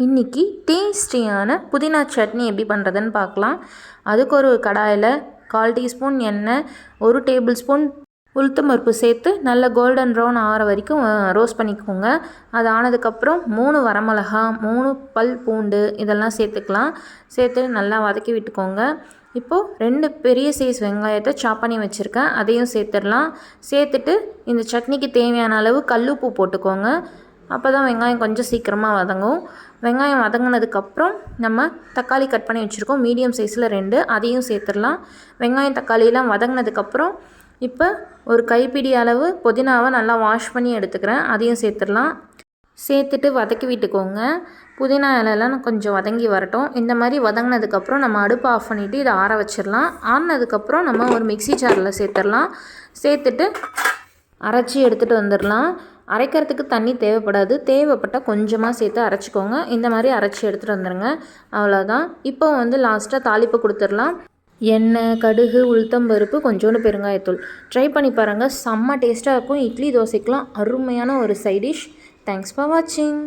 இன்றைக்கி டேஸ்டியான புதினா சட்னி எப்படி பண்ணுறதுன்னு பார்க்கலாம். அதுக்கு ஒரு கடாயில் 1/4 டீஸ்பூன் எண்ணெய், 1 டேபிள் ஸ்பூன் உளுத்தம் பருப்பு சேர்த்து நல்ல கோல்டன் ப்ரௌன் ஆகிற வரைக்கும் ரோஸ்ட் பண்ணிக்கோங்க. அது ஆனதுக்கப்புறம் 3 வரமிளகா, 3 பல் பூண்டு இதெல்லாம் சேர்த்துக்கலாம். சேர்த்து நல்லா வதக்கி விட்டுக்கோங்க. இப்போது 2 பெரிய சைஸ் வெங்காயத்தை சாப் பண்ணி வச்சுருக்கேன், அதையும் சேர்த்துடலாம். சேர்த்துட்டு இந்த சட்னிக்கு தேவையான அளவு கல்லுப்பு போட்டுக்கோங்க. அப்போ தான் வெங்காயம் கொஞ்சம் சீக்கிரமாக வதங்கும். வெங்காயம் வதங்கினதுக்கப்புறம் நம்ம தக்காளி கட் பண்ணி வச்சுருக்கோம், மீடியம் சைஸில் 2, அதையும் சேர்த்துடலாம். வெங்காயம் தக்காளியெலாம் வதங்கினதுக்கப்புறம் இப்போ ஒரு கைப்பிடி அளவு புதினாவை நல்லா வாஷ் பண்ணி எடுத்துக்கிறேன், அதையும் சேர்த்துடலாம். சேர்த்துட்டு வதக்கி விட்டுக்கோங்க. புதினா இலையெல்லாம் கொஞ்சம் வதங்கி வரட்டும். இந்த மாதிரி வதங்கினதுக்கப்புறம் நம்ம அடுப்பை ஆஃப் பண்ணிவிட்டு இதை ஆற வச்சிடலாம். ஆறினதுக்கப்புறம் நம்ம ஒரு மிக்சி ஜாரில் சேர்த்துடலாம். சேர்த்துட்டு அரைச்சி எடுத்துகிட்டு வந்துடலாம். அரைக்கிறதுக்கு தண்ணி தேவைப்படாது, தேவைப்பட்டால் கொஞ்சமாக சேர்த்து அரைச்சிக்கோங்க. இந்த மாதிரி அரைச்சி எடுத்துகிட்டு வந்துடுங்க, அவ்வளோதான். இப்போ லாஸ்ட்டாக தாளிப்பு கொடுத்துடலாம். எண்ணெய், கடுகு, உளுத்தம்பருப்பு, கொஞ்சோண்டு பெருங்காயத்தூள். ட்ரை பண்ணி பாருங்கள், செம்ம டேஸ்ட்டாக இருக்கும். இட்லி தோசைக்கெலாம் அருமையான ஒரு சைட் டிஷ். தேங்க்ஸ் ஃபார் வாட்சிங்.